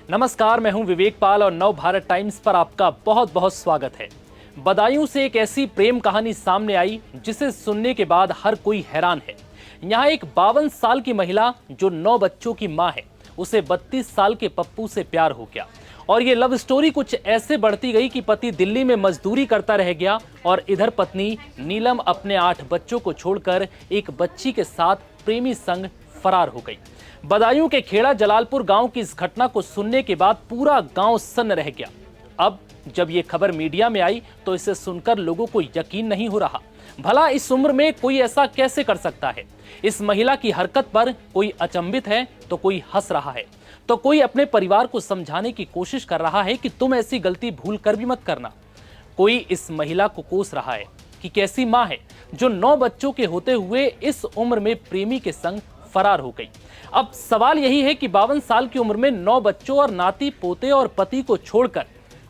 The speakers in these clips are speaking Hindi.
नमस्कार, मैं हूं विवेक पाल और नव भारत टाइम्स पर आपका बहुत बहुत स्वागत है। बदायूं से एक ऐसी प्रेम कहानी सामने आई जिसे सुनने के बाद हर कोई हैरान है। यहां एक 52 साल की महिला जो 9 बच्चों की मां है, उसे 32 साल के पप्पू से प्यार हो गया और ये लव स्टोरी कुछ ऐसे बढ़ती गई कि पति दिल्ली में मजदूरी करता रह गया और इधर पत्नी नीलम अपने 8 बच्चों को छोड़कर एक बच्ची के साथ प्रेमी संग फरार हो गई। बदायूं के खेड़ा जलालपुर गांव की इस घटना को सुनने के बाद पूरा गांव सन्न रह गया। अब जब ये खबर मीडिया में आई तो इसे सुनकर लोगों को यकीन नहीं हो रहा। भला इस उम्र में कोई ऐसा कैसे कर सकता है? इस महिला की हरकत पर कोई अचंभित है तो कोई हंस रहा है, तो कोई अपने परिवार को समझाने की कोशिश कर रहा है कि तुम ऐसी गलती भूल कर भी मत करना। कोई इस महिला को कोस रहा है कि कैसी मां है जो 9 बच्चों के होते हुए इस उम्र में प्रेमी के संग फरार हो गई। अब सवाल यही है कि 52 साल की उम्र में 9 बच्चों और नाती पोते और पति को छोड़कर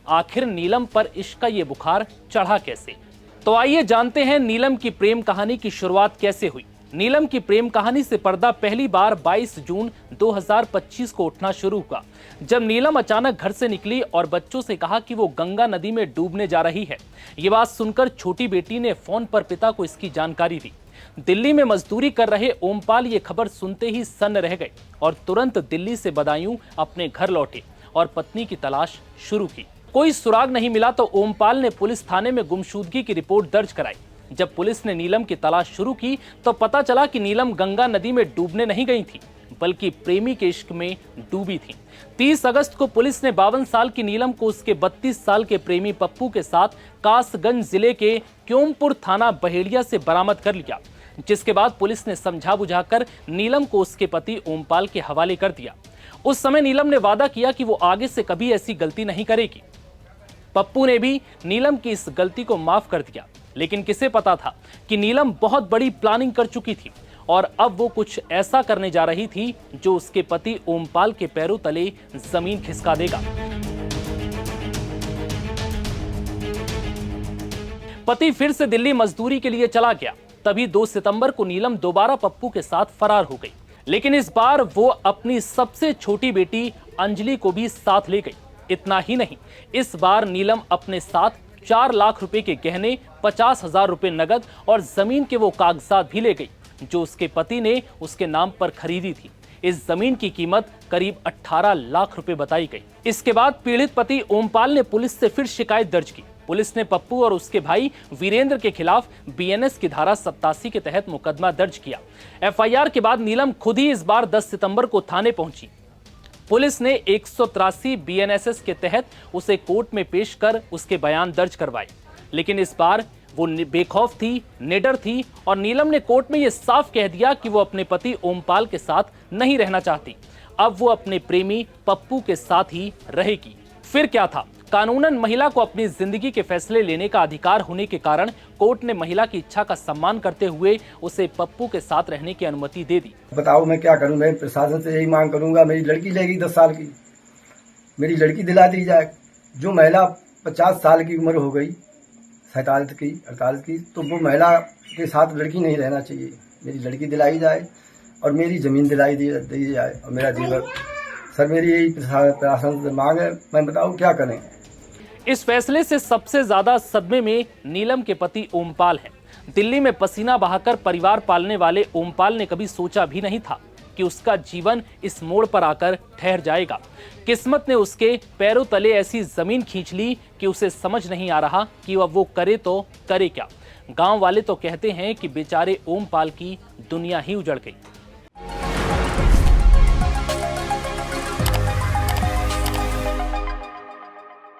आखिर नीलम पर इश्क का ये बुखार चढ़ा कैसे? तो आइए जानते हैं नीलम की प्रेम कहानी की शुरुआत कैसे हुई। नीलम की प्रेम कहानी से पर्दा पहली बार 22 जून 2025 को उठना शुरू हुआ, जब नीलम अचानक घर से निकली और बच्चों से कहा कि वो गंगा नदी में डूबने जा रही है। ये बात सुनकर छोटी बेटी ने फोन पर पिता को इसकी जानकारी दी। दिल्ली में मजदूरी कर रहे ओमपाल ये खबर सुनते ही सन्न रह गए और तुरंत दिल्ली से बदायूं अपने घर लौटे और पत्नी की तलाश शुरू की। कोई सुराग नहीं मिला तो ओमपाल ने पुलिस थाने में गुमशुदगी की रिपोर्ट दर्ज कराई। जब पुलिस ने नीलम की तलाश शुरू की तो पता चला कि नीलम गंगा नदी में डूबने नहीं गई थी, बल्कि प्रेमी के इश्क में डूबी थी। 30 अगस्त को पुलिस ने 52 साल की नीलम को उसके 32 साल के प्रेमी पप्पू के साथ कासगंज जिले के क्योमपुर थाना बहेड़िया से बरामद कर लिया, जिसके बाद पुलिस ने समझा बुझाकर नीलम को उसके पति ओमपाल के हवाले कर दिया। उस समय नीलम ने वादा किया कि वो आगे से कभी ऐसी गलती नहीं करेगी। पप्पू ने भी नीलम की इस गलती को माफ कर दिया, लेकिन किसे पता था कि नीलम बहुत बड़ी प्लानिंग कर चुकी थी और अब वो कुछ ऐसा करने जा रही थी जो उसके पति ओमपाल के पैरों तले जमीन खिसका देगा। पति फिर से दिल्ली मजदूरी के लिए चला गया। तभी 2 सितंबर को नीलम दोबारा पप्पू के साथ फरार हो गई, लेकिन इस बार वो अपनी सबसे छोटी बेटी अंजलि को भी साथ ले गई। इतना ही नहीं, इस बार नीलम अपने साथ 4 लाख रुपए के गहने, 50,000 रुपए नगद और जमीन के वो कागजात भी ले गई जो उसके पति ने उसके नाम पर खरीदी थी। इस जमीन की कीमत करीब 18 लाख रुपए बताई गई। इसके बाद पीड़ित पति ओमपाल ने पुलिस से फिर शिकायत दर्ज की। पुलिस ने पप्पू और उसके भाई वीरेंद्र के खिलाफ बीएनएस की धारा 87 के तहत मुकदमा दर्ज किया। एफआईआर के बाद नीलम खुद ही इस बार 10 सितंबर को थाने पहुंची। पुलिस ने 183 बीएनएसएस के तहत उसे कोर्ट में पेश कर उसके बयान दर्ज करवाए, लेकिन इस बार वो बेखौफ थी, निडर थी और नीलम ने कोर्ट में यह साफ कह दिया कि वो अपने पति ओमपाल के साथ नहीं रहना चाहती। अब वो अपने प्रेमी पप्पू के साथ ही रहेगी। फिर क्या था, कानूनन महिला को अपनी जिंदगी के फैसले लेने का अधिकार होने के कारण कोर्ट ने महिला की इच्छा का सम्मान करते हुए उसे पप्पू के साथ रहने की अनुमति दे दी। बताओ मैं क्या करूं? मैं प्रशासन से यही मांग करूंगा, मेरी लड़की लेगी 10 साल की, मेरी लड़की दिला दी जाए। जो महिला 50 साल की उम्र हो गई, 47 की, 48 की, तो वो महिला के साथ लड़की नहीं रहना चाहिए। मेरी लड़की दिलाई जाए और मेरी जमीन दिलाई दी जाए और मेरा जीवन। सर मेरी यही प्रशासन से मांग है, मैं बताऊं क्या करें। इस फैसले से सबसे ज्यादा सदमे में नीलम के पति ओमपाल हैं। दिल्ली में पसीना बहाकर परिवार पालने वाले ओमपाल ने कभी सोचा भी नहीं था कि उसका जीवन इस मोड़ पर आकर ठहर जाएगा। किस्मत ने उसके पैरों तले ऐसी जमीन खींच ली कि उसे समझ नहीं आ रहा कि अब वो करे तो करे क्या। गांव वाले तो कहते हैं कि बेचारे ओमपाल की दुनिया ही उजड़ गई।